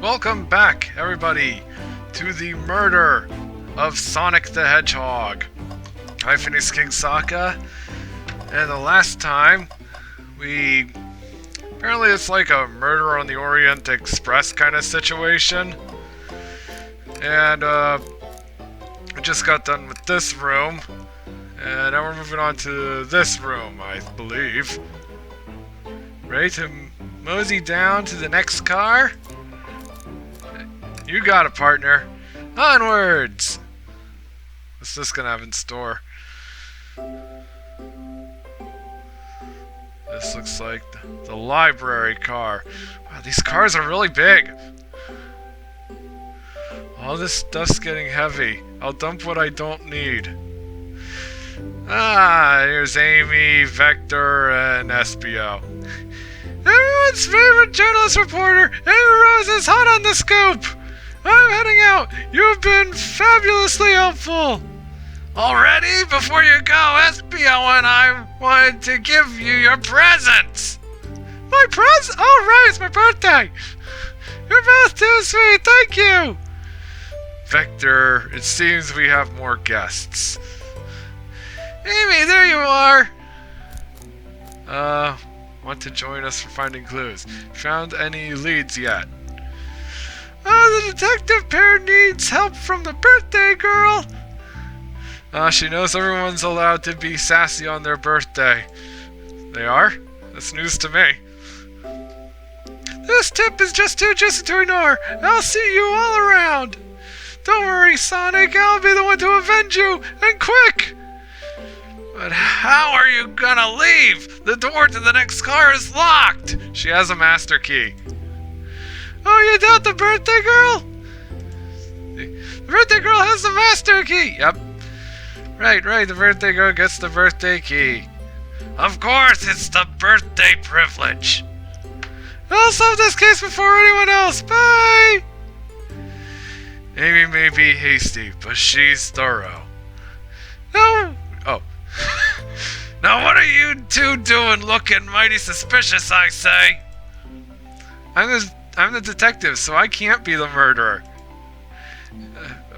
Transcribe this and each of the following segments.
Welcome back, everybody, to the murder of Sonic the Hedgehog. I finished King Sokka, and the last time apparently it's like a murder on the Orient Express kind of situation. And we just got done with this room, and now we're moving on to this room, I believe. Ready to mosey down to the next car? You got it, partner. Onwards! What's this gonna have in store? This looks like the library car. Wow, these cars are really big. All this stuff's getting heavy. I'll dump what I don't need. Ah, here's Amy, Vector, and SBO. Everyone's favorite journalist reporter, Amy Rose, is hot on the scoop. I'm heading out. You've been fabulously helpful. Already? Before you go, SBO and I wanted to give you your presents. My present? Oh, right, it's my birthday. You're both too sweet. Thank you. Vector, it seems we have more guests. Amy, there you are. Want to join us for finding clues? Found any leads yet? Oh, the detective pair needs help from the birthday girl. She knows everyone's allowed to be sassy on their birthday. They are? That's news to me. This tip is just too juicy to ignore. I'll see you all around. Don't worry, Sonic. I'll be the one to avenge you, and quick! But how are you gonna leave? The door to the next car is locked. She has a master key. Oh, you doubt the birthday girl? The birthday girl has the master key. Yep. Right. The birthday girl gets the birthday key. Of course, it's the birthday privilege. I'll solve this case before anyone else. Bye! Amy may be hasty, but she's thorough. No. Oh. Now what are you two doing looking mighty suspicious, I say? I'm the detective, so I can't be the murderer.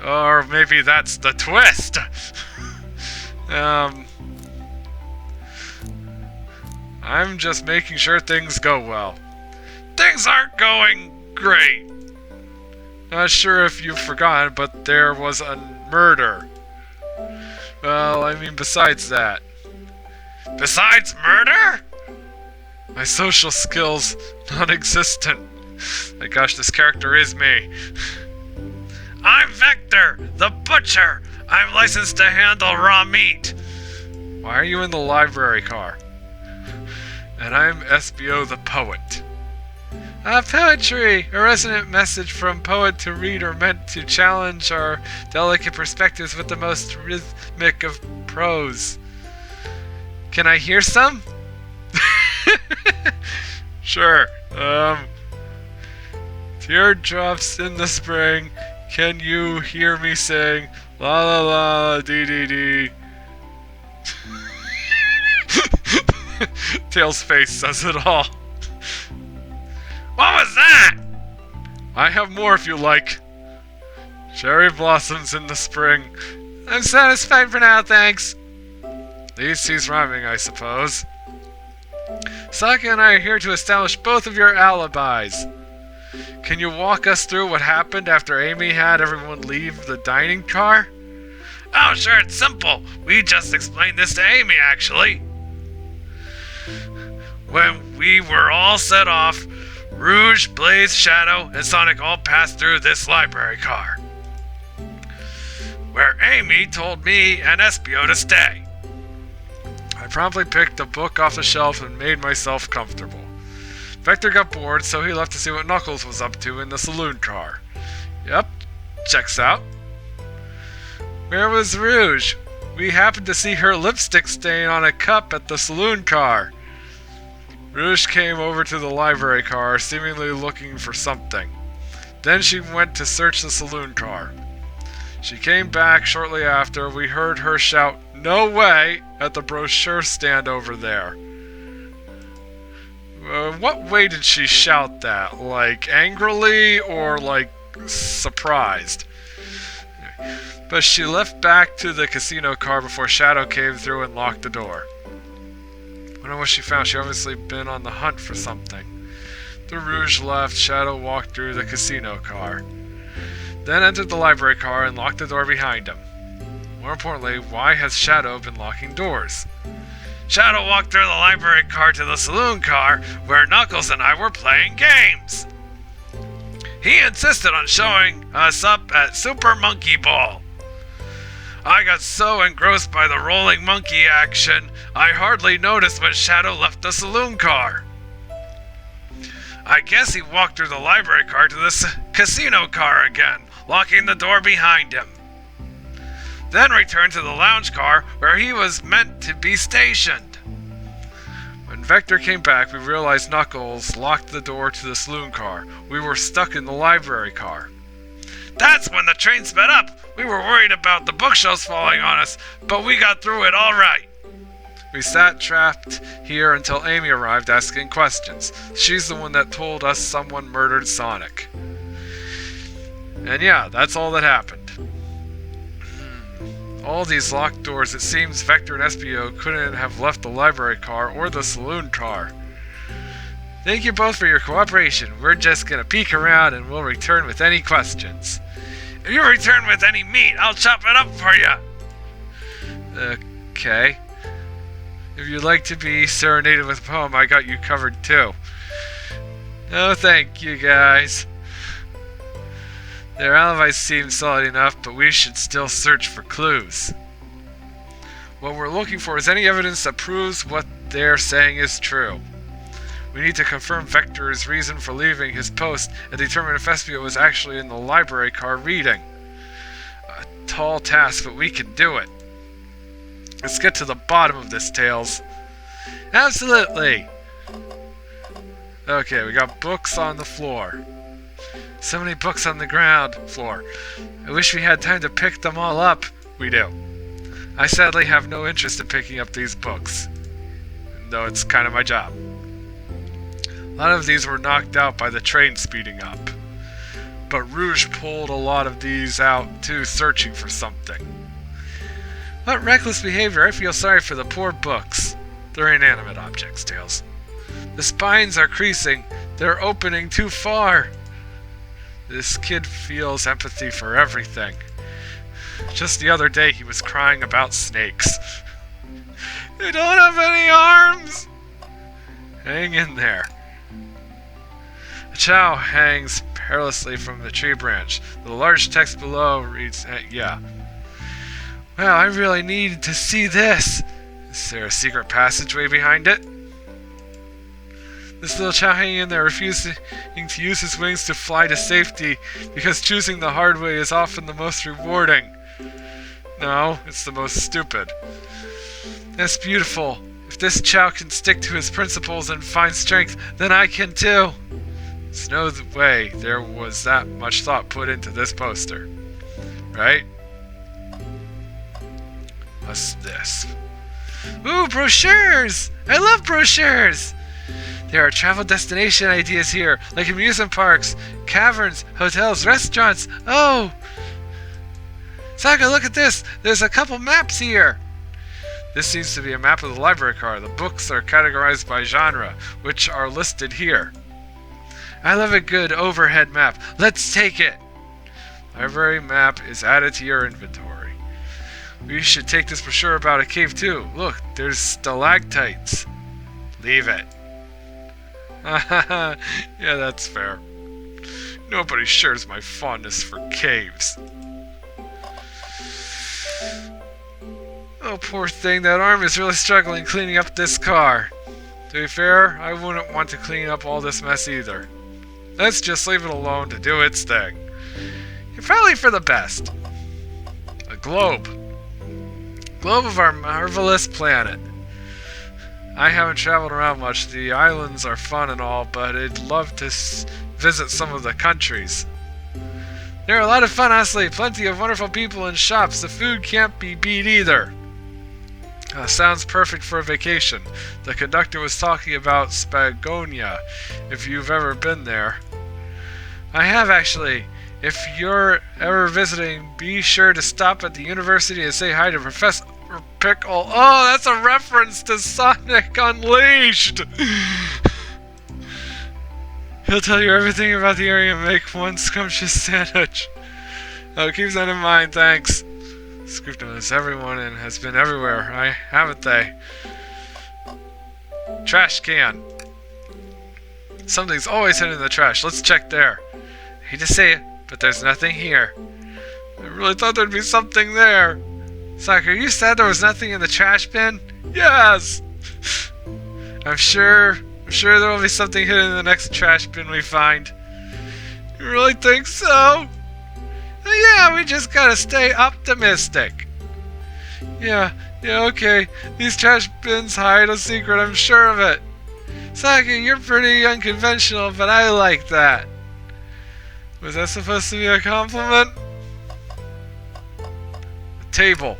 Or maybe that's the twist. I'm just making sure things go well. Things aren't going great. Not sure if you've forgotten, but there was a murder. Well, I mean, besides that. Besides murder? My social skills, non-existent. My gosh, this character is me. I'm Vector, the butcher. I'm licensed to handle raw meat. Why are you in the library car? And I'm SBO the poet. Poetry, a resonant message from poet to reader meant to challenge our delicate perspectives with the most rhythmic of prose. Can I hear some? Sure. Teardrops in the spring, can you hear me sing? La la la, dee dee dee. Tails' face says it all. What was that? I have more if you like. Cherry blossoms in the spring. I'm satisfied for now, thanks. At least he's rhyming, I suppose. Sokka and I are here to establish both of your alibis. Can you walk us through what happened after Amy had everyone leave the dining car? Oh, sure, it's simple. We just explained this to Amy, actually. When we were all set off, Rouge, Blaze, Shadow, and Sonic all passed through this library car, where Amy told me and SBO to stay. I promptly picked a book off the shelf and made myself comfortable. Vector got bored, so he left to see what Knuckles was up to in the saloon car. Yep, checks out. Where was Rouge? We happened to see her lipstick stain on a cup at the saloon car. Rouge came over to the library car, seemingly looking for something. Then she went to search the saloon car. She came back shortly after. We heard her shout, "No way!" at the brochure stand over there. in what way did she shout that? Like angrily or like surprised? But she left back to the casino car before Shadow came through and locked the door. I wonder what she found. She obviously been on the hunt for something. The Rouge left. Shadow walked through the casino car. Then entered the library car and locked the door behind him. More importantly, why has Shadow been locking doors? Shadow walked through the library car to the saloon car where Knuckles and I were playing games. He insisted on showing us up at Super Monkey Ball. I got so engrossed by the rolling monkey action, I hardly noticed when Shadow left the saloon car. I guess he walked through the library car to the casino car again, locking the door behind him. Then returned to the lounge car where he was meant to be stationed. When Vector came back, we realized Knuckles locked the door to the saloon car. We were stuck in the library car. That's when the train sped up. We were worried about the bookshelves falling on us, but we got through it all right. We sat trapped here until Amy arrived asking questions. She's the one that told us someone murdered Sonic. And yeah, that's all that happened. All these locked doors, it seems Vector and Espio couldn't have left the library car or the saloon car. Thank you both for your cooperation. We're just gonna peek around and we'll return with any questions. If you return with any meat, I'll chop it up for you. Okay. If you'd like to be serenaded with a poem, I got you covered too. No, thank you guys. Their alibis seem solid enough, but we should still search for clues. What we're looking for is any evidence that proves what they're saying is true. We need to confirm Vector's reason for leaving his post and determine if Espio was actually in the library car reading. A tall task, but we can do it. Let's get to the bottom of this, Tails. Absolutely! Okay, we got books on the floor. So many books on the ground floor. I wish we had time to pick them all up. We do. I sadly have no interest in picking up these books, though it's kind of my job. A lot of these were knocked out by the train speeding up, but Rouge pulled a lot of these out too, searching for something. What reckless behavior. I feel sorry for the poor books. They're inanimate objects, Tails. The spines are creasing. They're opening too far. This kid feels empathy for everything. Just the other day he was crying about snakes. They don't have any arms! Hang in there. A chow hangs perilously from the tree branch. The large text below reads, yeah. Wow, I really needed to see this. Is there a secret passageway behind it? This little chow hanging in there, refusing to use his wings to fly to safety because choosing the hard way is often the most rewarding. No, it's the most stupid. That's beautiful. If this chow can stick to his principles and find strength, then I can too. There's no way there was that much thought put into this poster. Right? What's this? Ooh, brochures! I love brochures! There are travel destination ideas here, like amusement parks, caverns, hotels, restaurants. Oh! Saka, look at this! There's a couple maps here! This seems to be a map of the library car. The books are categorized by genre, which are listed here. I love a good overhead map. Let's take it! Library map is added to your inventory. We should take this brochure about a cave too. Look, there's stalactites. Leave it. Yeah, that's fair. Nobody shares my fondness for caves. Oh, poor thing, that arm is really struggling cleaning up this car. To be fair, I wouldn't want to clean up all this mess either. Let's just leave it alone to do its thing. Probably for the best. A globe. Globe of our marvelous planet. I haven't traveled around much. The islands are fun and all, but I'd love to visit some of the countries. They're a lot of fun, honestly. Plenty of wonderful people and shops. The food can't be beat either. Sounds perfect for a vacation. The conductor was talking about Spagonia, if you've ever been there. I have actually. If you're ever visiting, be sure to stop at the university and say hi to Professor Pickle. Oh, that's a reference to Sonic Unleashed! He'll tell you everything about the area and make one scrumptious sandwich. Oh, keep that in mind, thanks. Scooped knows everyone and has been everywhere, haven't they? Trash can. Something's always hidden in the trash. Let's check there. Hate to say it, but there's nothing here. I really thought there'd be something there. Soccer, you said there was nothing in the trash bin? Yes! I'm sure there will be something hidden in the next trash bin we find. You really think so? Yeah, we just gotta stay optimistic. Yeah, okay. These trash bins hide a secret, I'm sure of it. Saki, you're pretty unconventional, but I like that. Was that supposed to be a compliment? A table.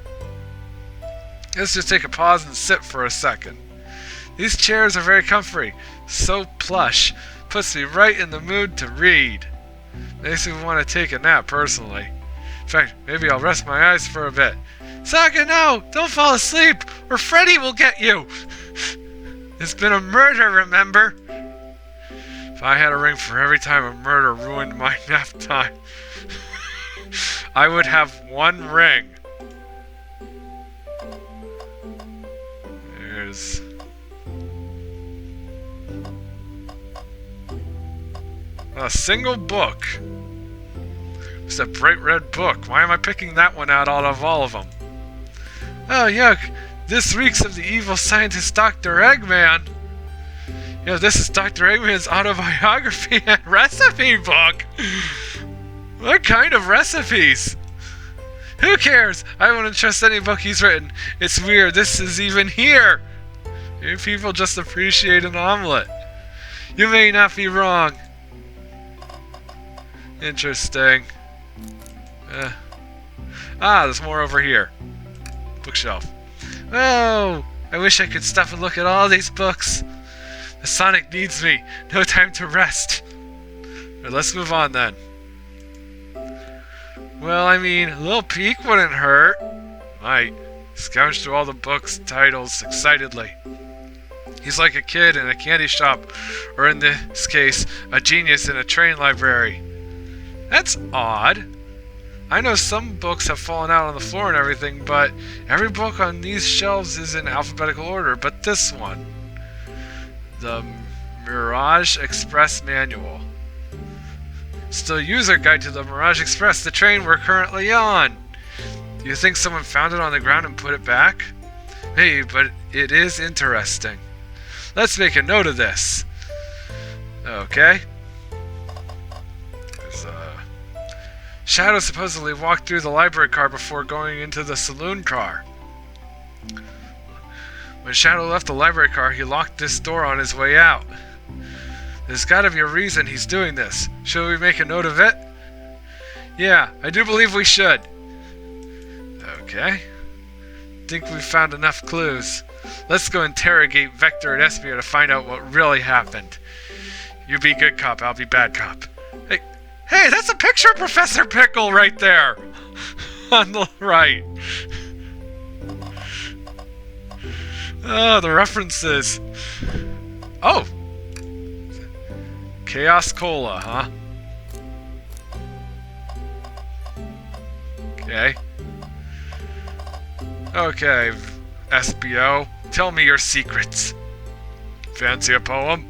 Let's just take a pause and sit for a second. These chairs are very comfy, so plush. Puts me right in the mood to read. Makes me want to take a nap, personally. In fact, maybe I'll rest my eyes for a bit. Saka, no! Don't fall asleep, or Freddy will get you! It's been a murder, remember? If I had a ring for every time a murder ruined my nap time, I would have one ring. There's... a single book. It's a bright red book. Why am I picking that one out of all of them? Oh, yuck. This reeks of the evil scientist Dr. Eggman. This is Dr. Eggman's autobiography and recipe book. What kind of recipes? Who cares? I wouldn't trust any book he's written. It's weird. This is even here. Maybe people just appreciate an omelet. You may not be wrong. Interesting. There's more over here. Bookshelf. Oh, I wish I could stop and look at all these books. The Sonic needs me. No time to rest. Right, let's move on then. Well, I mean, a little peek wouldn't hurt. Might. Scrounge through all the books' titles excitedly. He's like a kid in a candy shop, or in this case, a genius in a train library. That's odd. I know some books have fallen out on the floor and everything, but every book on these shelves is in alphabetical order, but this one. The Mirage Express Manual. Still user guide to the Mirage Express, the train we're currently on. Do you think someone found it on the ground and put it back? Hey, but it is interesting. Let's make a note of this. Okay. Shadow supposedly walked through the library car before going into the saloon car. When Shadow left the library car, he locked this door on his way out. There's gotta be a reason he's doing this. Should we make a note of it? Yeah, I do believe we should. Okay. Think we've found enough clues. Let's go interrogate Vector and Espio to find out what really happened. You be good cop, I'll be bad cop. Hey, that's a picture of Professor Pickle right there! On the right. Oh, the references. Oh! Chaos Cola, huh? Okay. Okay, SBO. Tell me your secrets. Fancy a poem?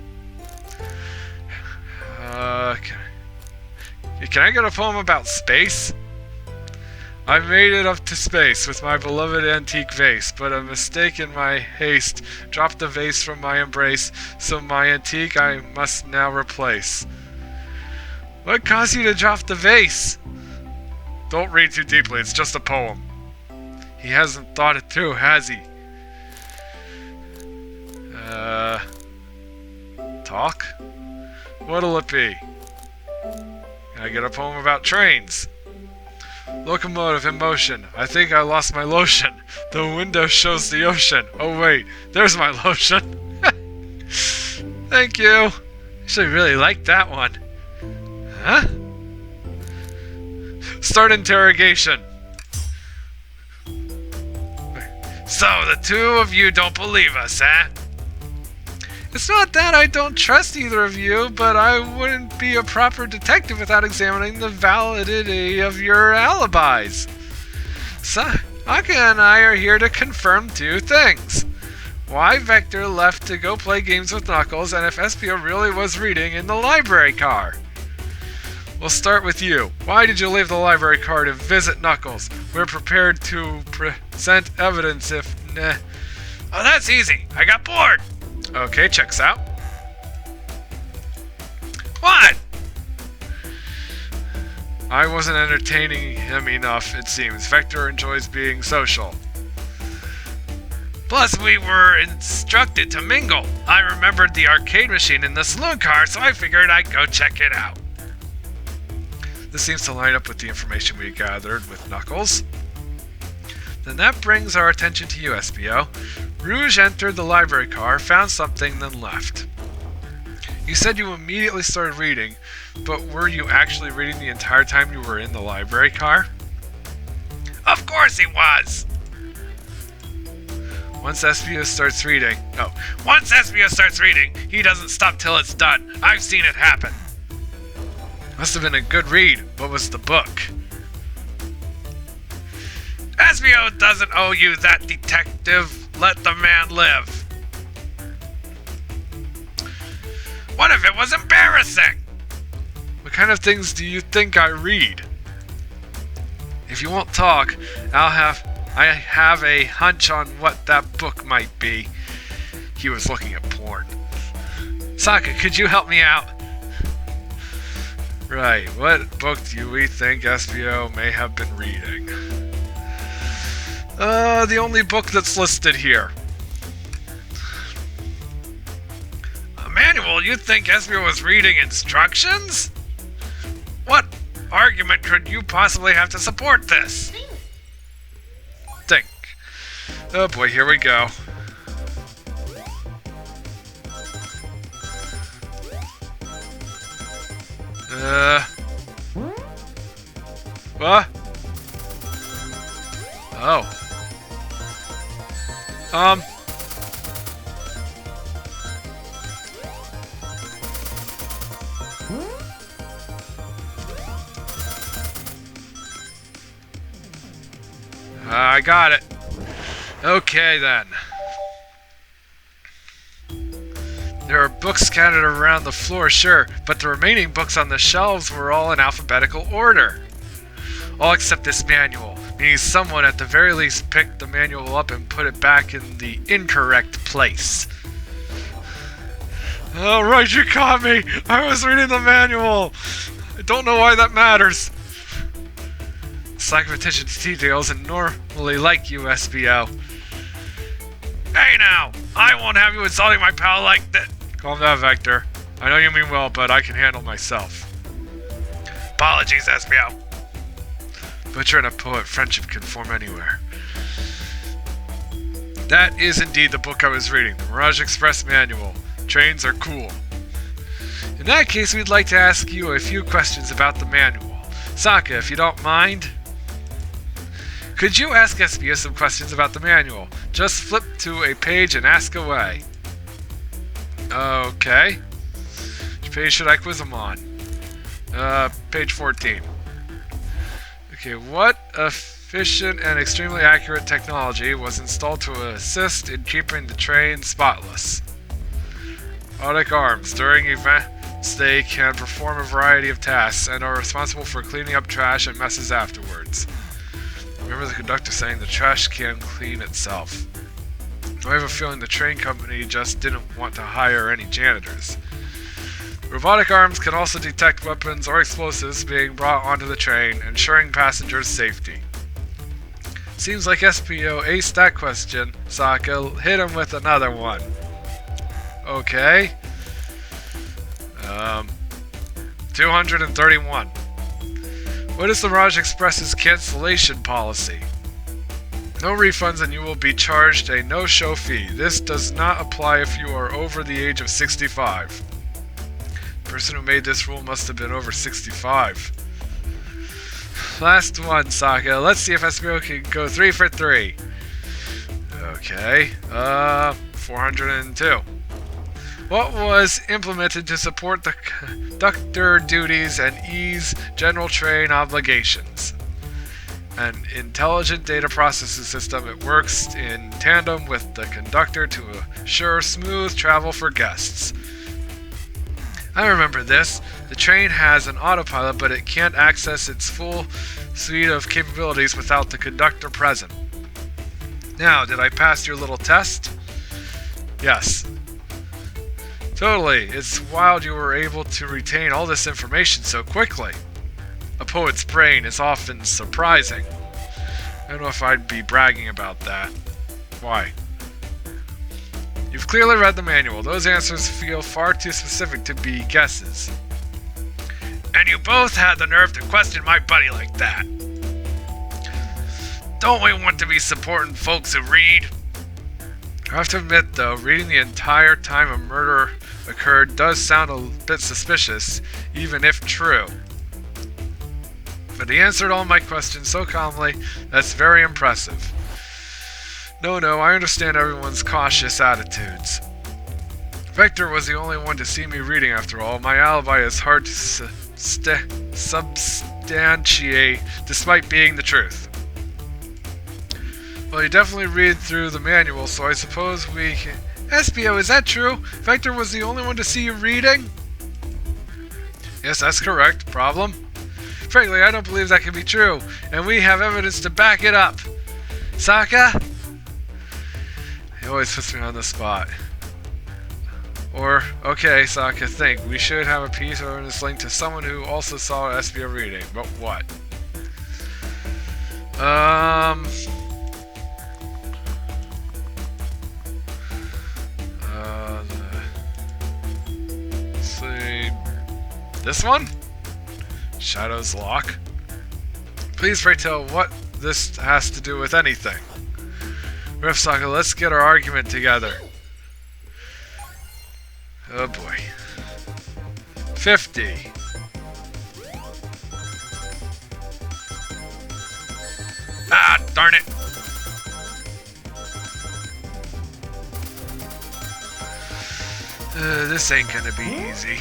Can I get a poem about space? I made it up to space with my beloved antique vase, but a mistake in my haste dropped the vase from my embrace, so my antique I must now replace. What caused you to drop the vase? Don't read too deeply, it's just a poem. He hasn't thought it through, has he? Talk? What'll it be? Can I get a poem about trains? Locomotive in motion. I think I lost my lotion. The window shows the ocean. Oh wait, there's my lotion. Thank you. Actually really liked that one. Huh? Start interrogation. So, the two of you don't believe us, eh? It's not that I don't trust either of you, but I wouldn't be a proper detective without examining the validity of your alibis. Saka and I are here to confirm two things. Why Vector left to go play games with Knuckles, and if Espio really was reading in the library car. We'll start with you. Why did you leave the library car to visit Knuckles? We're prepared to present evidence if... Nah. Oh, that's easy. I got bored. Okay, checks out. What? I wasn't entertaining him enough, it seems. Vector enjoys being social. Plus, we were instructed to mingle. I remembered the arcade machine in the saloon car, so I figured I'd go check it out. This seems to line up with the information we gathered with Knuckles. Then that brings our attention to you, Espio. Rouge entered the library car, found something, then left. You said you immediately started reading, but were you actually reading the entire time you were in the library car? Of course he was! Once Espio starts reading, he doesn't stop till it's done. I've seen it happen. Must have been a good read. What was the book? Espio doesn't owe you that, detective. Let the man live. What if it was embarrassing? What kind of things do you think I read? If you won't talk, I have a hunch on what that book might be. He was looking at porn. Saka, could you help me out? Right, what book do we think Espio may have been reading? The only book that's listed here. A manual? You think Espio was reading instructions? What argument could you possibly have to support this? Think. Oh boy, here we go. What? Oh. I got it. Okay then. There are books scattered around the floor, sure, but the remaining books on the shelves were all in alphabetical order. All except this manual, meaning someone at the very least picked the manual up and put it back in the incorrect place. Alright, you caught me! I was reading the manual! I don't know why that matters. This lack of attention to details and normally like you, Espio. Hey now! I won't have you insulting my pal like that. Calm down, Vector. I know you mean well, but I can handle myself. Apologies, Espio. Butcher and a poet, friendship can form anywhere. That is indeed the book I was reading, the Mirage Express Manual. Trains are cool. In that case, we'd like to ask you a few questions about the manual. Saka, if you don't mind. Could you ask Espio some questions about the manual? Just flip to a page and ask away. Okay. Which page should I quiz him on? Page 14. Okay, what efficient and extremely accurate technology was installed to assist in keeping the train spotless? Robotic arms. During events, they can perform a variety of tasks and are responsible for cleaning up trash and messes afterwards. Remember the conductor saying the trash can clean itself. I have a feeling the train company just didn't want to hire any janitors. Robotic arms can also detect weapons or explosives being brought onto the train, ensuring passengers' safety. Seems like Espio aced that question. Saka, hit him with another one. Okay. 231. What is the Mirage Express's cancellation policy? No refunds and you will be charged a no-show fee. This does not apply if you are over the age of 65. The person who made this rule must have been over 65. Last one, Sokka. Let's see if Espio can go 3 for 3. Okay. 402. What was implemented to support the conductor duties and ease general train obligations? An intelligent data processing system. It works in tandem with the conductor to assure smooth travel for guests. I remember this. The train has an autopilot, but it can't access its full suite of capabilities without the conductor present. Now, did I pass your little test? Yes. Totally. It's wild you were able to retain all this information so quickly. A poet's brain is often surprising. I don't know if I'd be bragging about that. Why? You've clearly read the manual. Those answers feel far too specific to be guesses. And you both had the nerve to question my buddy like that. Don't we want to be supporting folks who read? I have to admit, though, reading the entire time a murder occurred does sound a bit suspicious, even if true. But he answered all my questions so calmly, that's very impressive. No, I understand everyone's cautious attitudes. Vector was the only one to see me reading after all. My alibi is hard to substantiate, despite being the truth. Well, you definitely read through the manual, so I suppose we can... Espio, is that true? Vector was the only one to see you reading? Yes, that's correct. Problem? Frankly, I don't believe that can be true, and we have evidence to back it up. Sokka? He always puts me on the spot. Or, okay, Sokka, think. We should have a piece of evidence linked to someone who also saw Espio reading. But what? Let's see. This one? Shadow's Lock. Please pray tell what this has to do with anything. Riff Sokka, let's get our argument together. Oh boy. 50. Ah, darn it. This ain't gonna be easy.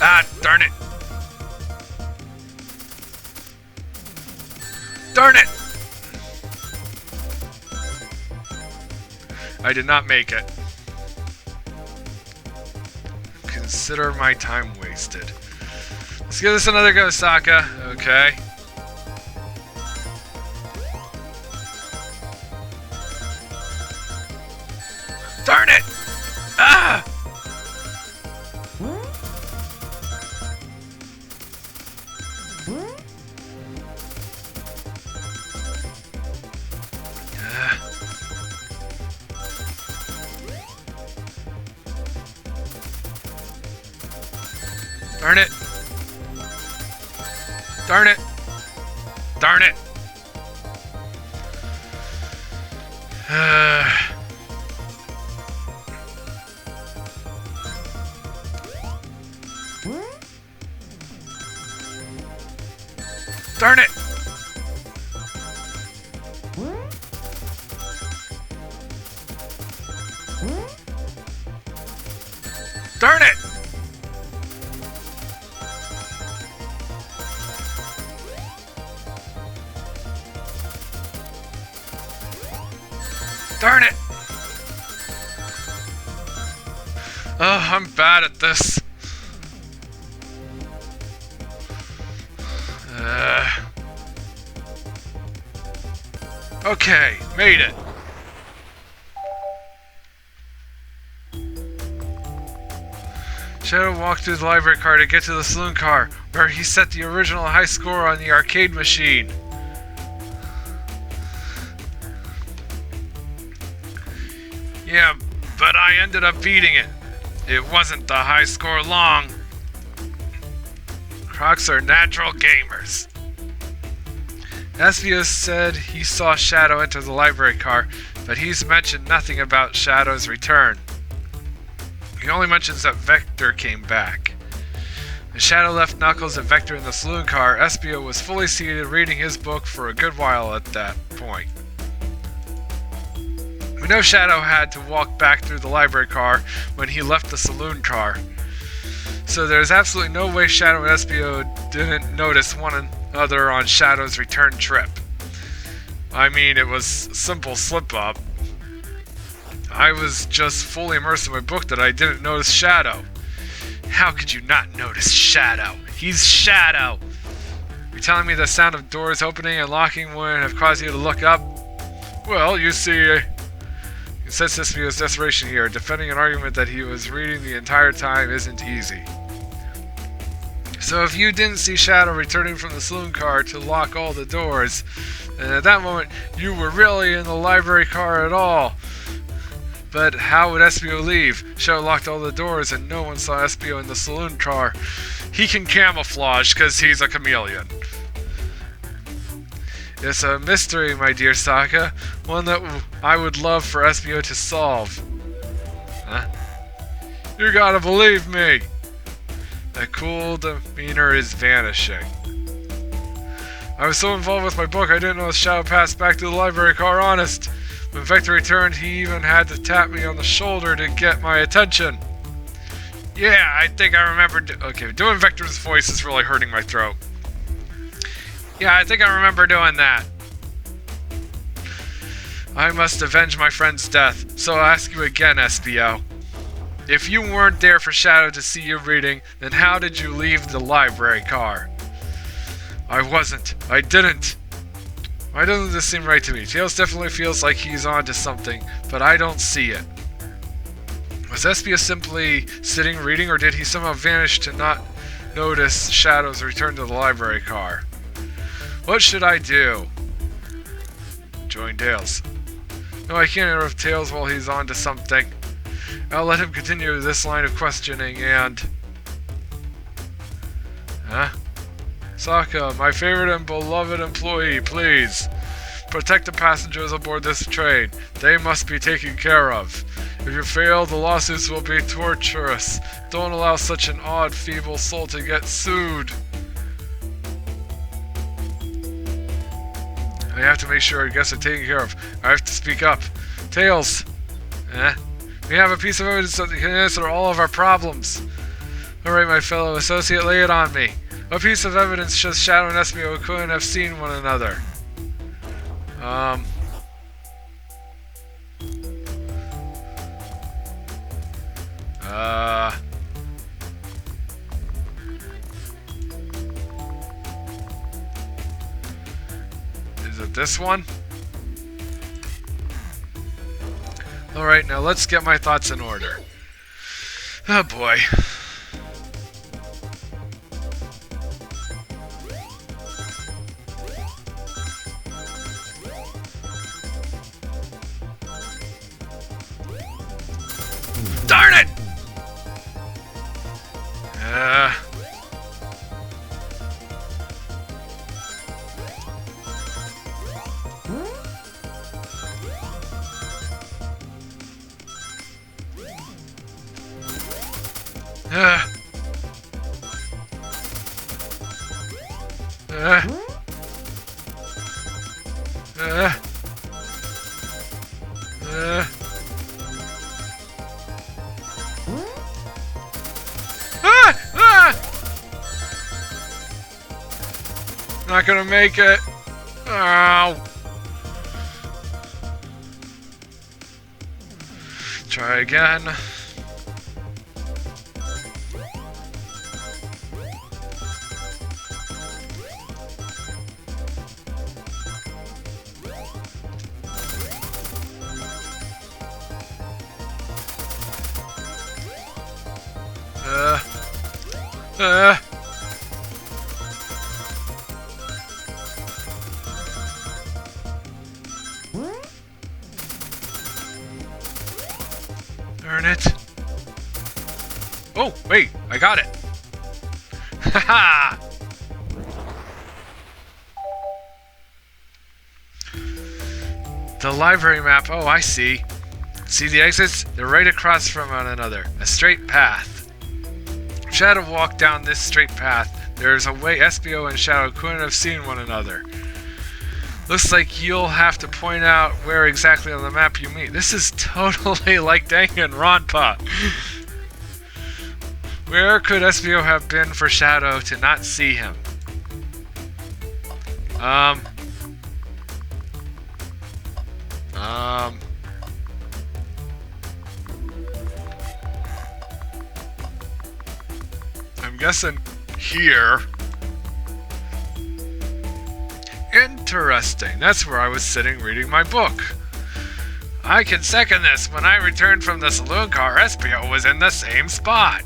Ah, darn it. Darn it! I did not make it. Consider my time wasted. Let's give this another go, Sokka. Okay. Darn it! Ah! Darn it! Darn it! Darn it! Darn it! Darn it! Darn it! Oh, I'm bad at this. Okay, made it. Shadow walked through the library car to get to the saloon car, where he set the original high score on the arcade machine. Yeah, but I ended up beating it. It wasn't the high score long. Crocs are natural gamers. Espio said he saw Shadow enter the library car, but he's mentioned nothing about Shadow's return. He only mentions that Vector came back. As Shadow left Knuckles and Vector in the saloon car, Espio was fully seated reading his book for a good while at that point. We know Shadow had to walk back through the library car when he left the saloon car. So there's absolutely no way Shadow and Espio didn't notice one another on Shadow's return trip. I mean, it was a simple slip-up. I was just fully immersed in my book that I didn't notice Shadow. How could you not notice Shadow? He's Shadow! You're telling me the sound of doors opening and locking wouldn't have caused you to look up? Well, you see, you sense Espio's desperation here. Defending an argument that he was reading the entire time isn't easy. So if you didn't see Shadow returning from the saloon car to lock all the doors, and at that moment you were really in the library car at all. But how would Espio leave? Shadow locked all the doors and no one saw Espio in the saloon car. He can camouflage because he's a chameleon. It's a mystery, my dear Sokka. One that I would love for Espio to solve. Huh? You gotta believe me! That cool demeanor is vanishing. I was so involved with my book I didn't know Shadow passed back to the library car, honest. When Vector returned, he even had to tap me on the shoulder to get my attention. Yeah, I think I remember... Okay, doing Vector's voice is really hurting my throat. Yeah, I think I remember doing that. I must avenge my friend's death, so I'll ask you again, Espio. If you weren't there for Shadow to see you reading, then how did you leave the library car? I wasn't. I didn't. Why doesn't this seem right to me? Tails definitely feels like he's on to something, but I don't see it. Was Espio simply sitting reading, or did he somehow vanish to not notice Shadow's return to the library car? What should I do? Join Tails. No, I can't interrupt Tails while he's on to something. I'll let him continue this line of questioning and... Huh? Sokka, my favorite and beloved employee, please. Protect the passengers aboard this train. They must be taken care of. If you fail, the lawsuits will be torturous. Don't allow such an odd, feeble soul to get sued. I have to make sure guests are taken care of. I have to speak up. Tails. We have a piece of evidence that can answer all of our problems. Alright, my fellow associate, lay it on me. What piece of evidence shows Shadow and Espio couldn't have seen one another? Is it this one? Alright, now let's get my thoughts in order. Oh boy. Darn it! Not gonna make it. Ow. Try again. Darn it. Oh, wait, I got it. Haha! The library map. Oh, I see. See the exits? They're right across from one another. A straight path. Shadow walked down this straight path. There's a way SBO and Shadow couldn't have seen one another. Looks like you'll have to point out where exactly on the map you meet. This is totally like Danganronpa. Where could SBO have been for Shadow to not see him? I'm guessing here. Interesting. That's where I was sitting reading my book. I can second this. When I returned from the saloon car, SBO was in the same spot.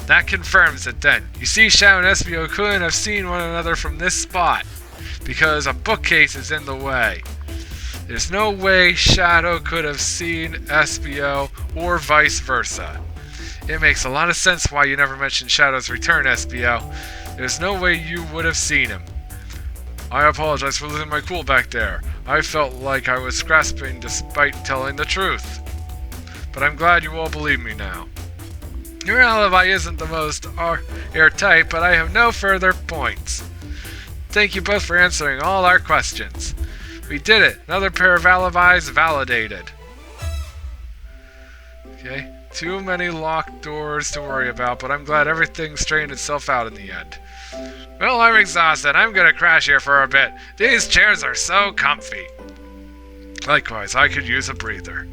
That confirms it then. You see, Shadow and SBO couldn't have seen one another from this spot because a bookcase is in the way. There's no way Shadow could have seen SBO or vice versa. It makes a lot of sense why you never mentioned Shadow's return, SBO. There's no way you would have seen him. I apologize for losing my cool back there. I felt like I was grasping despite telling the truth. But I'm glad you all believe me now. Your alibi isn't the most airtight, but I have no further points. Thank you both for answering all our questions. We did it. Another pair of alibis validated. Okay. Too many locked doors to worry about, but I'm glad everything straightened itself out in the end. Well, I'm exhausted. I'm gonna crash here for a bit. These chairs are so comfy. Likewise, I could use a breather.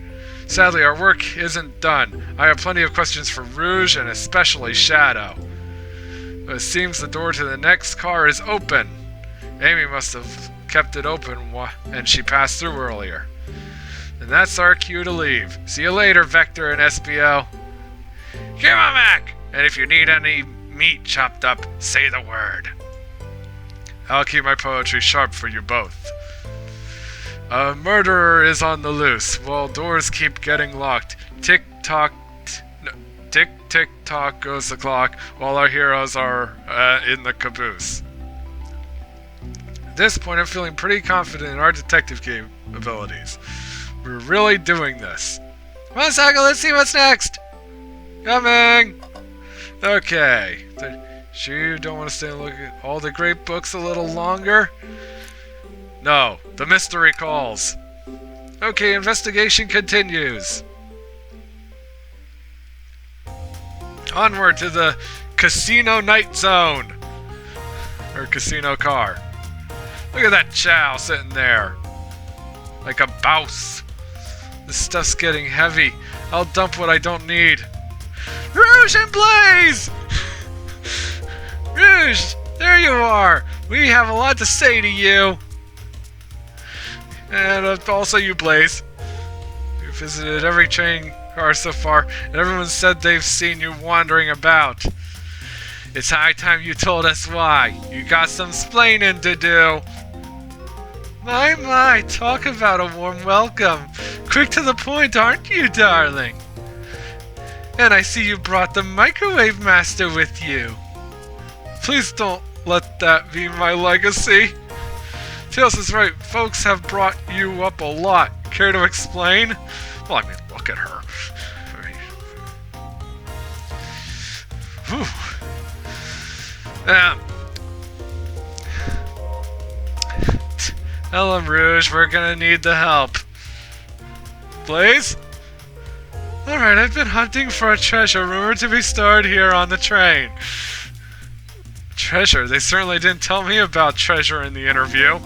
Sadly, our work isn't done. I have plenty of questions for Rouge and especially Shadow. But it seems the door to the next car is open. Amy must have kept it open and she passed through earlier. And that's our cue to leave. See you later, Vector and SBO. Give 'em back! And if you need any meat chopped up, say the word. I'll keep my poetry sharp for you both. A murderer is on the loose, while doors keep getting locked. Tick-tock, tick-tick-tock goes the clock, while our heroes are in the caboose. At this point, I'm feeling pretty confident in our detective capabilities. We're really doing this. Come on, Saga, let's see what's next! Coming! Okay. Sure you don't want to stay and look at all the great books a little longer? No, the mystery calls. Okay, investigation continues. Onward to the casino night zone. Or casino car. Look at that chow sitting there. Like a bouse. This stuff's getting heavy. I'll dump what I don't need. Rouge and Blaze! Rouge, there you are. We have a lot to say to you. And also you, Blaze. We've visited every train car so far, and everyone said they've seen you wandering about. It's high time you told us why. You got some splaining to do. My, talk about a warm welcome. Quick to the point, aren't you, darling? And I see you brought the Microwave Master with you. Please don't let that be my legacy. Tails is right, folks have brought you up a lot. Care to explain? Well, I mean, look at her. Whew. Tell him, Rouge, we're gonna need the help. Blaze? Alright, I've been hunting for a treasure rumored to be stored here on the train. Treasure? They certainly didn't tell me about treasure in the interview.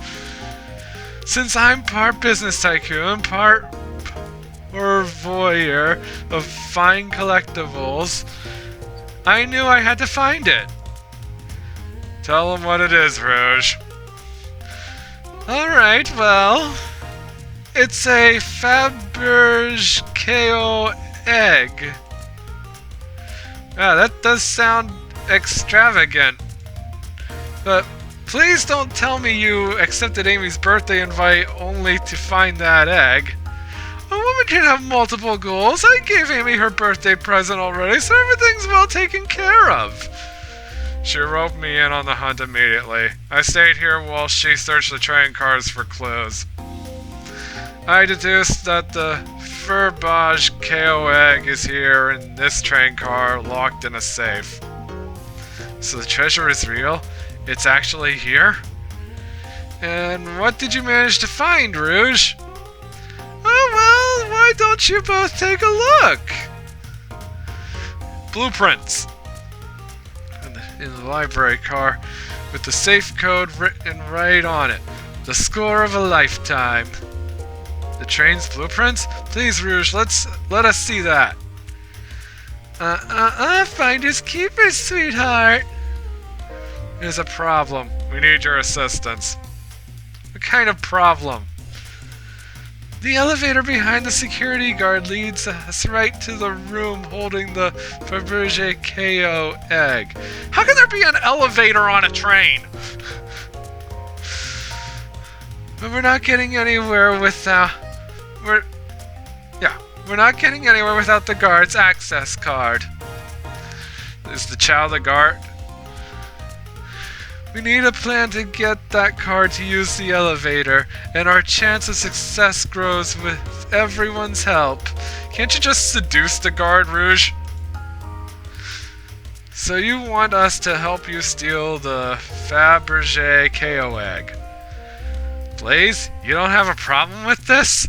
Since I'm part business tycoon, part purveyor of fine collectibles, I knew I had to find it. Tell them what it is, Rouge. Alright, well, it's a Faberge KO egg. Ah, that does sound extravagant. But please don't tell me you accepted Amy's birthday invite only to find that egg. A woman can have multiple goals. I gave Amy her birthday present already, so everything's well taken care of. She roped me in on the hunt immediately. I stayed here while she searched the train cars for clues. I deduced that the Furbage KO egg is here in this train car, locked in a safe. So the treasure is real? It's actually here? And what did you manage to find, Rouge? Oh well, why don't you both take a look? Blueprints. In the library car, with the safe code written right on it. The score of a lifetime. The train's blueprints? Please, Rouge, let us see that. Finders keepers, sweetheart. There's a problem. We need your assistance. What kind of problem? The elevator behind the security guard leads us right to the room holding the Fabergé KO egg. How can there be an elevator on a train? But we're not getting anywhere without... We're not getting anywhere without the guard's access card. Is the Chow the guard? We need a plan to get that card to use the elevator, and our chance of success grows with everyone's help. Can't you just seduce the guard, Rouge? So you want us to help you steal the Fabergé KO egg? Blaze, you don't have a problem with this?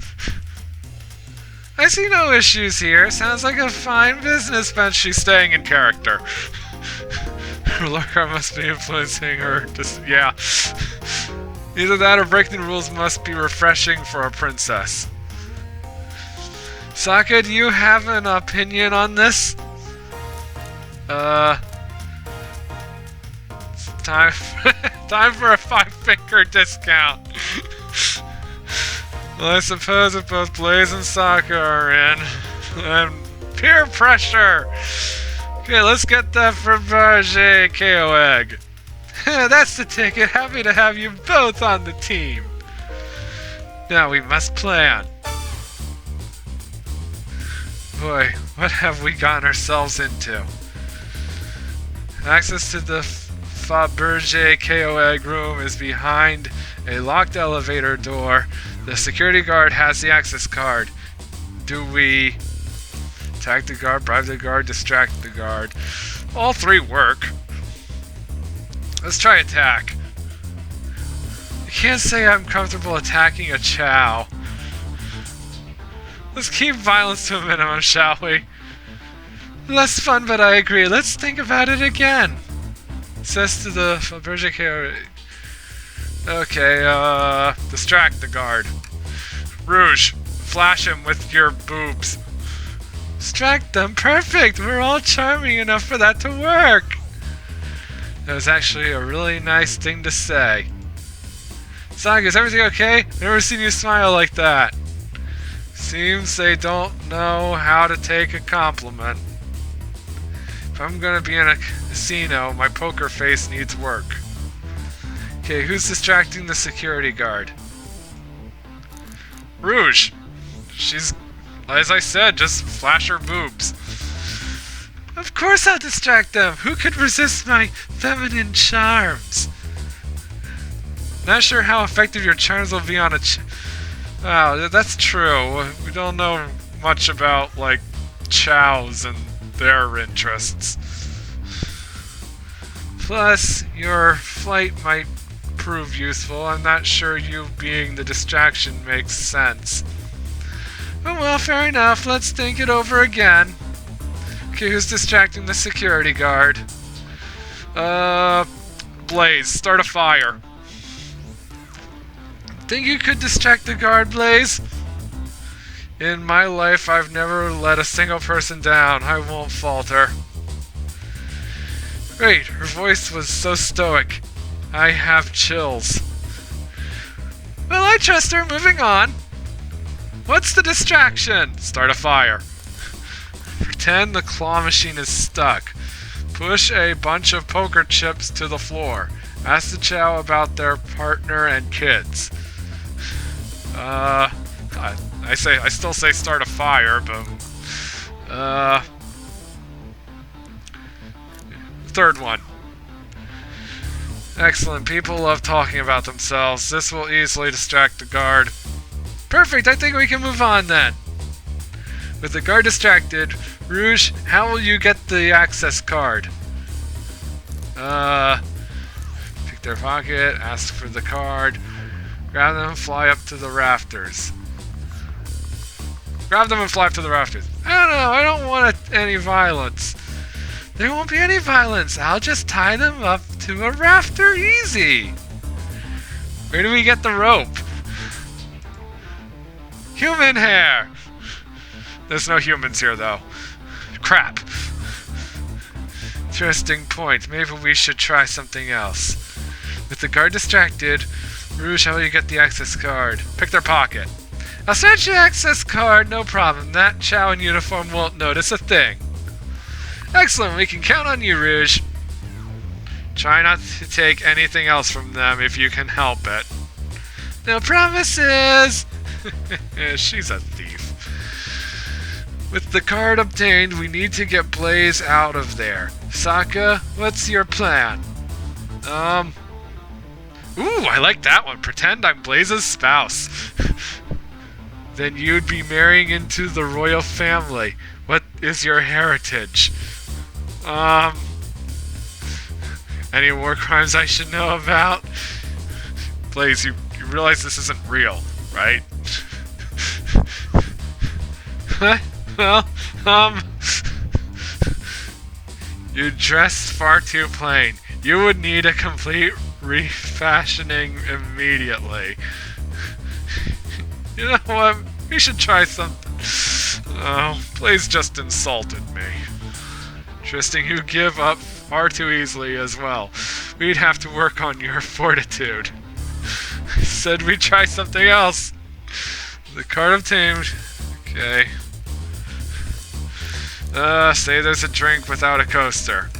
I see no issues here. Sounds like a fine business bench. She's staying in character. Her lurker must be influencing her. Yeah. Either that or breaking the rules must be refreshing for a princess. Sokka, do you have an opinion on this? Time for a 5-finger discount. Well, I suppose if both Blaze and Sokka are in, then peer pressure. Okay, let's get that Fabergé KO egg. That's the ticket. Happy to have you both on the team. Now we must plan. Boy, what have we gotten ourselves into? Access to the Fabergé KO egg room is behind a locked elevator door. The security guard has the access card. Do we attack the guard, bribe the guard, distract the guard? All three work. Let's try attack. I can't say I'm comfortable attacking a Chow. Let's keep violence to a minimum, shall we? Less fun, but I agree. Let's think about it again. Says to the Fabergé KO. Okay, distract the guard. Rouge, flash him with your boobs. Distract them? Perfect! We're all charming enough for that to work! That was actually a really nice thing to say. Sokka, is everything okay? I've never seen you smile like that. Seems they don't know how to take a compliment. If I'm gonna be in a casino, my poker face needs work. Okay, who's distracting the security guard? Rouge! She's, as I said, just flash her boobs. Of course I'll distract them! Who could resist my feminine charms? Not sure how effective your charms will be on a wow, that's true. We don't know much about, like, Chows and their interests. Plus, your flight might prove useful. I'm not sure you being the distraction makes sense. Oh well, fair enough. Let's think it over again. Okay, who's distracting the security guard? Blaze, start a fire. Think you could distract the guard, Blaze? In my life, I've never let a single person down. I won't falter. Great, her voice was so stoic. I have chills. Well, I trust her. Moving on. What's the distraction? Start a fire. Pretend the claw machine is stuck. Push a bunch of poker chips to the floor. Ask the Chow about their partner and kids. I still say start a fire, but third one. Excellent. People love talking about themselves. This will easily distract the guard. Perfect. I think we can move on then. With the guard distracted, Rouge, how will you get the access card? Pick their pocket, ask for the card, grab them and fly up to the rafters. Grab them and fly up to the rafters. I don't know, I don't want any violence. There won't be any violence. I'll just tie them up to a rafter easy. Where do we get the rope? Human hair! There's no humans here, though. Crap. Interesting point. Maybe we should try something else. With the guard distracted, Rouge, how will you get the access card? Pick their pocket. I'll send you the access card, no problem. That Chow in uniform won't notice a thing. Excellent, we can count on you, Rouge. Try not to take anything else from them if you can help it. No promises! She's a thief. With the card obtained, we need to get Blaze out of there. Sokka, what's your plan? Ooh, I like that one. Pretend I'm Blaze's spouse. Then you'd be marrying into the royal family. What is your heritage? Any war crimes I should know about? Blaze, you realize this isn't real, right? Well, you dress far too plain. You would need a complete refashioning immediately. You know what? We should try something. Oh, Blaze just insulted me. Interesting, you give up far too easily as well. We'd have to work on your fortitude. I said we'd try something else. The card obtained. Okay. Say there's a drink without a coaster.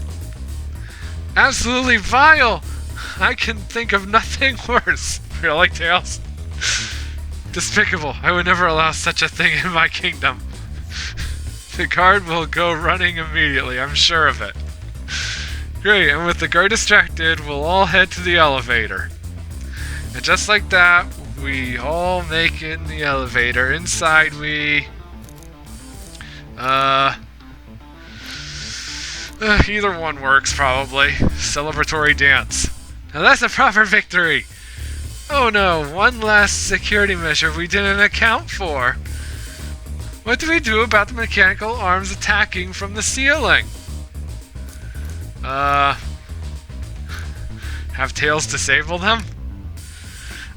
Absolutely vile! I can think of nothing worse. Really, Tails? Despicable. I would never allow such a thing in my kingdom. The guard will go running immediately, I'm sure of it. Great, and with the guard distracted, we'll all head to the elevator. And just like that, we all make it in the elevator. Inside we... either one works, probably. Celebratory dance. Now that's a proper victory! Oh no, one last security measure we didn't account for. What do we do about the mechanical arms attacking from the ceiling? Have Tails disable them?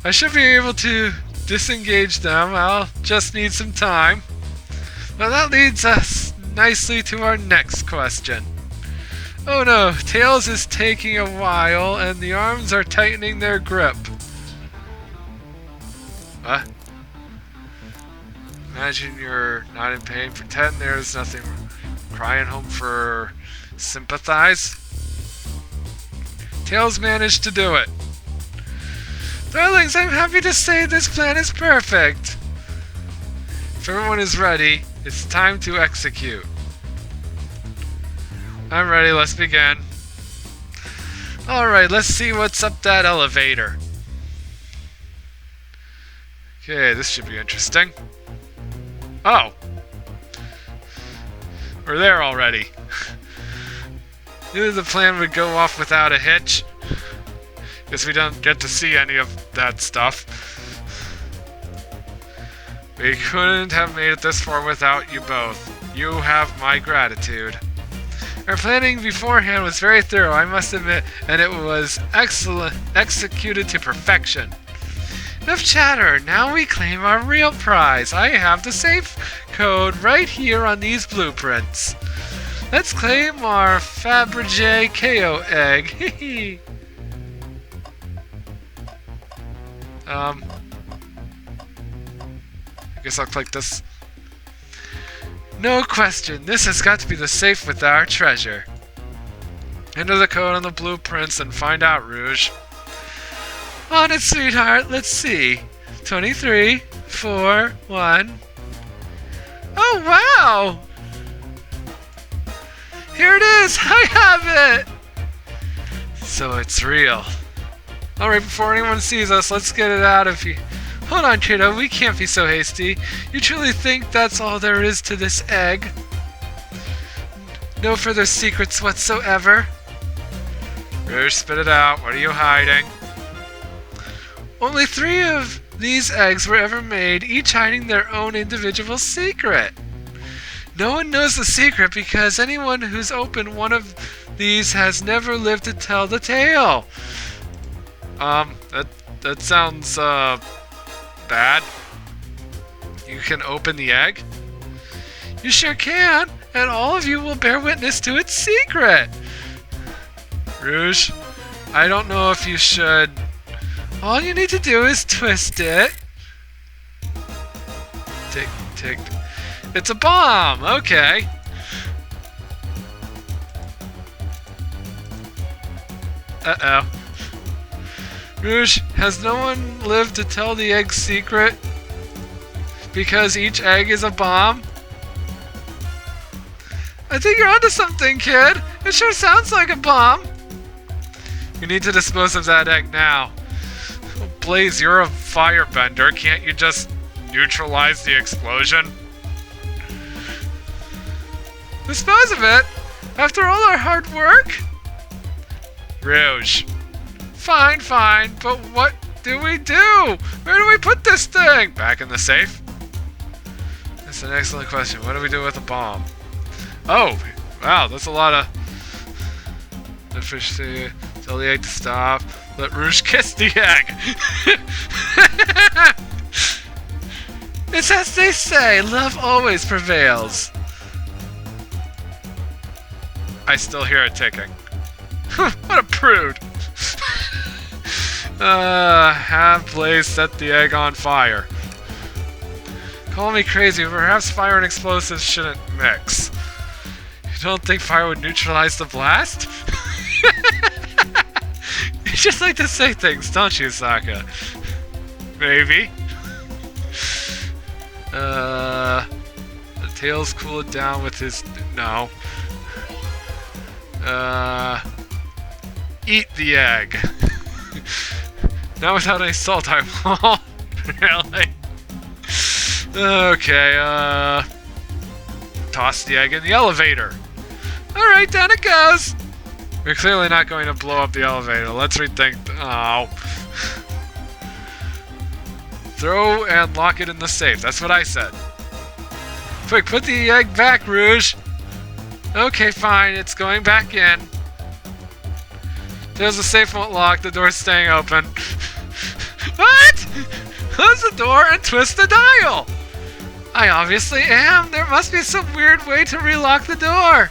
I should be able to disengage them. I'll just need some time. Well, that leads us nicely to our next question. Oh no, Tails is taking a while and the arms are tightening their grip. What? Imagine you're not in pain. Pretend there's nothing. Crying home for sympathize. Tails managed to do it. Darlings, I'm happy to say this plan is perfect. If everyone is ready, it's time to execute. I'm ready, let's begin. Alright, let's see what's up that elevator. Okay, this should be interesting. Oh! We're there already. Knew the plan would go off without a hitch. Guess we don't get to see any of that stuff. We couldn't have made it this far without you both. You have my gratitude. Our planning beforehand was very thorough, I must admit, and it was excellent, executed to perfection. Enough chatter, now we claim our real prize. I have the safe code right here on these blueprints. Let's claim our Fabergé KO egg. I guess I'll click this. No question, this has got to be the safe with our treasure. Enter the code on the blueprints and find out, Rouge. On it, sweetheart, let's see. 23, 4, 1. Oh, wow! Here it is! I have it! So it's real. Alright, before anyone sees us, let's get it out of here. Hold on, kiddo, we can't be so hasty. You truly think that's all there is to this egg? No further secrets whatsoever? Rouge, spit it out. What are you hiding? Only 3 of these eggs were ever made, each hiding their own individual secret. No one knows the secret because anyone who's opened one of these has never lived to tell the tale. That sounds, bad. You can open the egg? You sure can, and all of you will bear witness to its secret. Rouge, I don't know if you should. All you need to do is twist it. Tick, tick. It's a bomb! Okay. Uh-oh. Rouge, has no one lived to tell the egg's secret? Because each egg is a bomb? I think you're onto something, kid. It sure sounds like a bomb. You need to dispose of that egg now. Oh, Blaze, you're a firebender. Can't you just neutralize the explosion? Dispose of it? After all our hard work? Rouge. Fine, fine, but what do we do? Where do we put this thing? Back in the safe? That's an excellent question. What do we do with a bomb? Oh, wow, that's a lot of... Efficiency. Tell the egg to stop. Let Rouge kiss the egg. It's as they say, love always prevails. I still hear it ticking. What a prude. Have Blaze set the egg on fire. Call me crazy, but perhaps fire and explosives shouldn't mix. You don't think fire would neutralize the blast? You just like to say things, don't you, Sokka? Maybe. The tails cool it down with his... No. Eat the egg. Not without any salt, I won't. Really? Okay, toss the egg in the elevator. Alright, down it goes. We're clearly not going to blow up the elevator. Let's rethink. Oh. Throw and lock it in the safe. That's what I said. Quick, put the egg back, Rouge. Okay, fine. It's going back in. There's the safe won't lock. The door's staying open. What? Close the door and twist the dial. I obviously am. There must be some weird way to relock the door.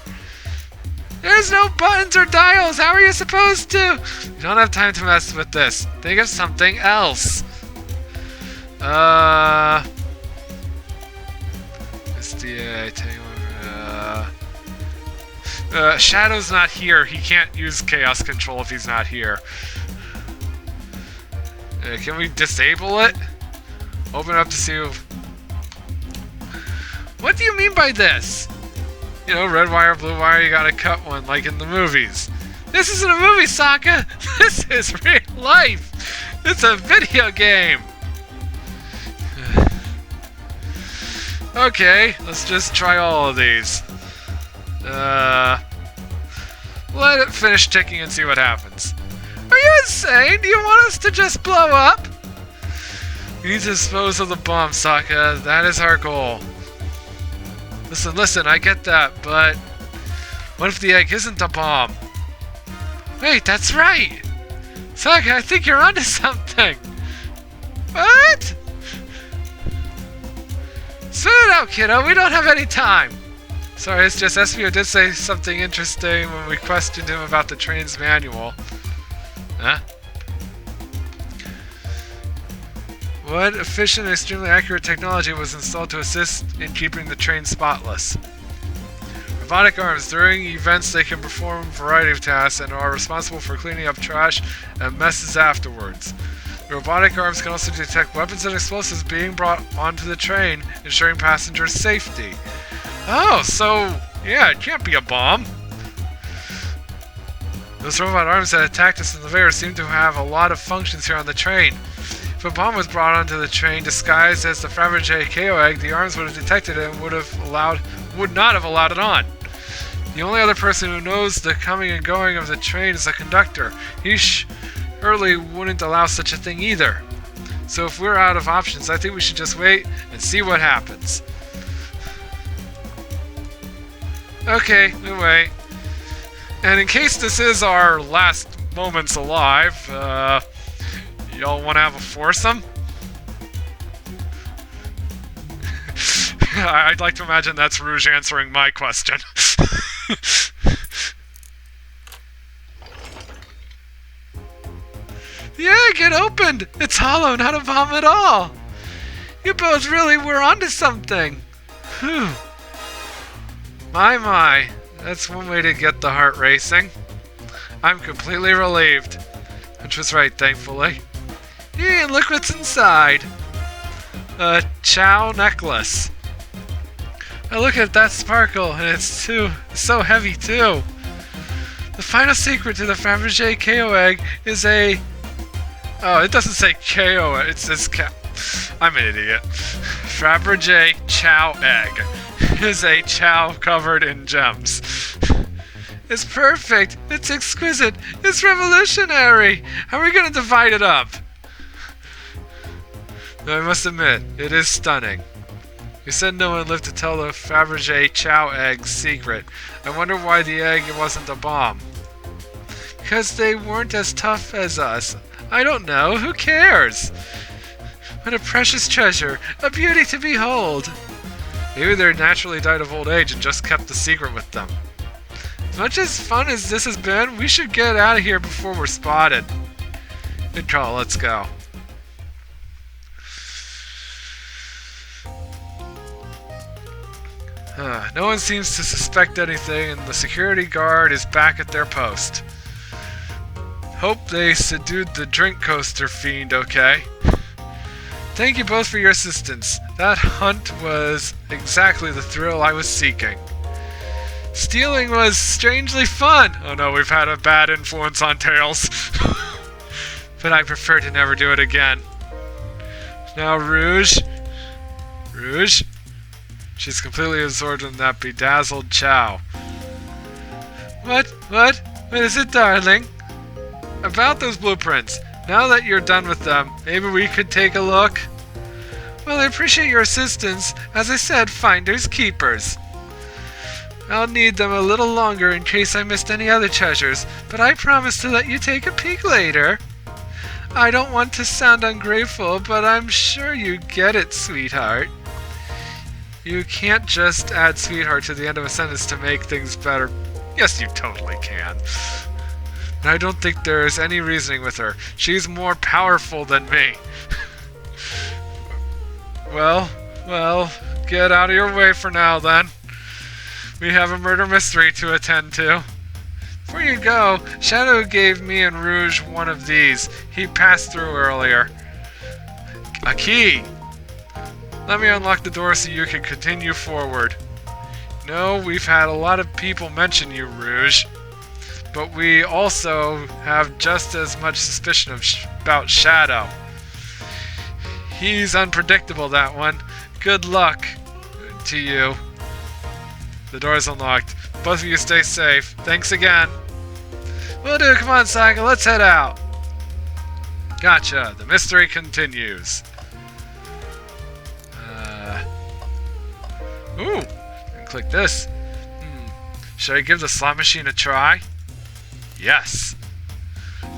There's no buttons or dials. How are you supposed to? You don't have time to mess with this. Think of something else. Shadow's not here. He can't use chaos control if he's not here. Can we disable it? Open up to see if... What do you mean by this? You know, red wire, blue wire, you gotta cut one, like in the movies. This isn't a movie, Sokka! This is real life! It's a video game! Okay, let's just try all of these. Let it finish ticking and see what happens. Are you insane? Do you want us to just blow up? We need to dispose of the bomb, Sokka. That is our goal. Listen, I get that, but... What if the egg isn't a bomb? Wait, that's right! Sokka, I think you're onto something! What? Spit it out, kiddo, we don't have any time! Sorry, it's just Espio did say something interesting when we questioned him about the train's manual. Huh? What efficient and extremely accurate technology was installed to assist in keeping the train spotless? Robotic arms. During events, they can perform a variety of tasks and are responsible for cleaning up trash and messes afterwards. Robotic arms can also detect weapons and explosives being brought onto the train, ensuring passengers' safety. Oh, so, yeah, it can't be a bomb. Those robot arms that attacked us in the conveyor seem to have a lot of functions here on the train. If a bomb was brought onto the train disguised as the Fabergé KO egg, the arms would have detected it and would not have allowed it on. The only other person who knows the coming and going of the train is the conductor. He surely wouldn't allow such a thing either. So if we're out of options, I think we should just wait and see what happens. Okay, we wait. And in case this is our last moments alive, y'all want to have a foursome? I'd like to imagine that's Rouge answering my question. The egg, it opened! It's hollow, not a bomb at all! You both really were onto something! Whew. My. That's one way to get the heart racing. I'm completely relieved. Which was right, thankfully. Yeah, and look what's inside. A Chow necklace. I look at that sparkle, and it's so heavy too. The final secret to the Fabergé KO egg is a... Oh, it doesn't say KO, it says I'm an idiot. Fabergé Chow egg is a chow covered in gems. It's perfect. It's exquisite. It's revolutionary. How are we going to divide it up? I must admit, it is stunning. You said no one lived to tell the Fabergé Chow egg's secret. I wonder why the egg wasn't a bomb. Because they weren't as tough as us. I don't know. Who cares? What a precious treasure. A beauty to behold. Maybe they naturally died of old age and just kept the secret with them. As much as fun as this has been, we should get out of here before we're spotted. Good call, let's go. No one seems to suspect anything, and the security guard is back at their post. Hope they subdued the drink coaster fiend okay. Thank you both for your assistance. That hunt was exactly the thrill I was seeking. Stealing was strangely fun. Oh no, we've had a bad influence on Tails. But I prefer to never do it again. Now Rouge. Rouge? She's completely absorbed in that bedazzled chow. What is it, darling? About those blueprints. Now that you're done with them, maybe we could take a look? Well, I appreciate your assistance. As I said, finders keepers. I'll need them a little longer in case I missed any other treasures, but I promise to let you take a peek later. I don't want to sound ungrateful, but I'm sure you get it, sweetheart. You can't just add sweetheart to the end of a sentence to make things better. Yes, you totally can. And I don't think there is any reasoning with her. She's more powerful than me. Well, get out of your way for now then. We have a murder mystery to attend to. Before you go, Shadow gave me and Rouge one of these. He passed through earlier. A key! Let me unlock the door so you can continue forward. No, we've had a lot of people mention you, Rouge. But we also have just as much suspicion about Shadow. He's unpredictable, that one. Good luck to you. The door's unlocked. Both of you stay safe. Thanks again. Will do. Come on, Saga. Let's head out. Gotcha. The mystery continues. Ooh. And click this. Should I give the slot machine a try? Yes.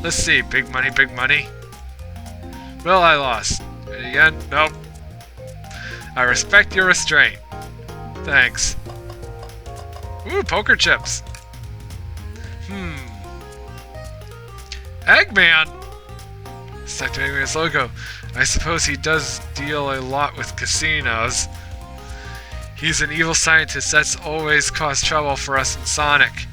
Let's see. Big money, big money. Well, I lost. And again? Nope. I respect your restraint. Thanks. Ooh, poker chips. Eggman! It's activating his logo. I suppose he does deal a lot with casinos. He's an evil scientist that's always caused trouble for us in Sonic.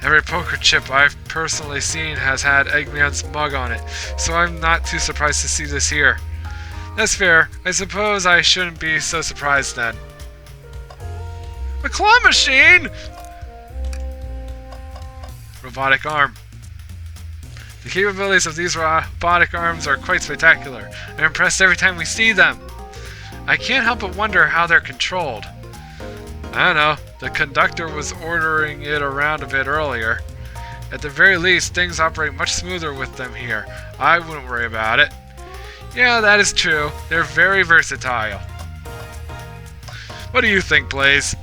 Every poker chip I've personally seen has had Eggman's mug on it, so I'm not too surprised to see this here. That's fair. I suppose I shouldn't be so surprised then. A claw machine! Robotic arm. The capabilities of these robotic arms are quite spectacular. I'm impressed every time we see them. I can't help but wonder how they're controlled. I don't know. The conductor was ordering it around a bit earlier. At the very least, things operate much smoother with them here. I wouldn't worry about it. Yeah, that is true. They're very versatile. What do you think, Blaze?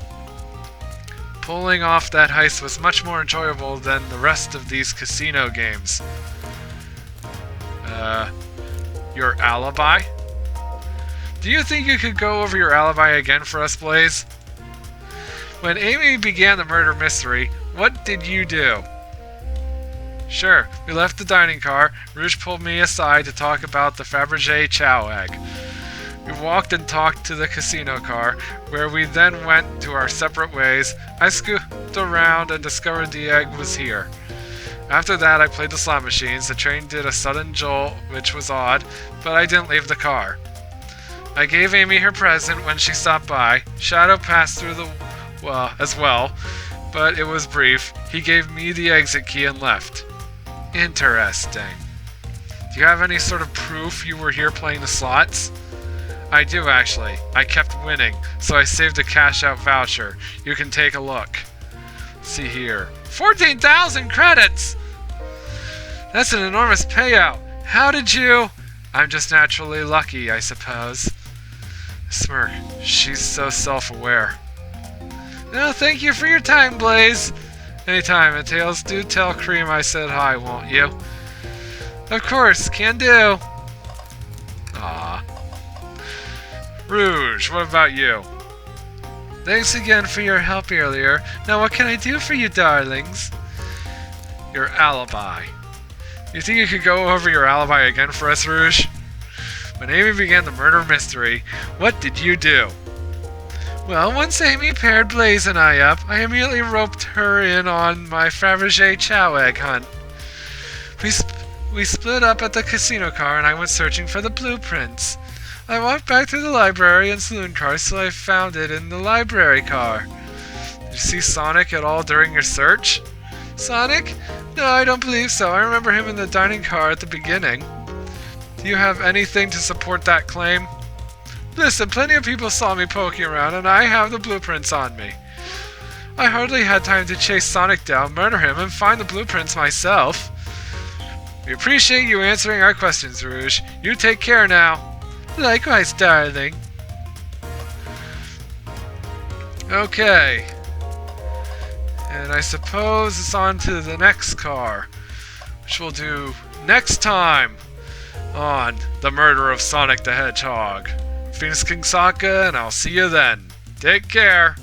Pulling off that heist was much more enjoyable than the rest of these casino games. Your alibi? Do you think you could go over your alibi again for us, Blaze? When Amy began the murder mystery, what did you do? Sure, we left the dining car. Rouge pulled me aside to talk about the Fabergé chow egg. We walked and talked to the casino car, where we then went to our separate ways. I scooped around and discovered the egg was here. After that, I played the slot machines. The train did a sudden jolt, which was odd, but I didn't leave the car. I gave Amy her present when she stopped by. Shadow passed through as well, but it was brief. He gave me the exit key and left. Interesting. Do you have any sort of proof you were here playing the slots? I do, actually. I kept winning, so I saved a cash-out voucher. You can take a look. See here. 14,000 credits! That's an enormous payout. How did you... I'm just naturally lucky, I suppose. Smirk. She's so self-aware. No, thank you for your time, Blaze. Anytime, and Tails, do tell Cream I said hi, won't you? Of course, can do. Aww. Rouge, what about you? Thanks again for your help earlier. Now what can I do for you, darlings? Your alibi. You think you could go over your alibi again for us, Rouge? When Amy began the murder mystery, what did you do? Well, once Amy paired Blaze and I up, I immediately roped her in on my Fabergé chow egg hunt. We split up at the casino car and I went searching for the blueprints. I walked back to the library and saloon car, so I found it in the library car. Did you see Sonic at all during your search? Sonic? No, I don't believe so. I remember him in the dining car at the beginning. Do you have anything to support that claim? Listen, plenty of people saw me poking around, and I have the blueprints on me. I hardly had time to chase Sonic down, murder him, and find the blueprints myself. We appreciate you answering our questions, Rouge. You take care now. Likewise, darling. Okay. And I suppose it's on to the next car, which we'll do next time on The Murder of Sonic the Hedgehog. Phoenix King Sokka, and I'll see you then. Take care.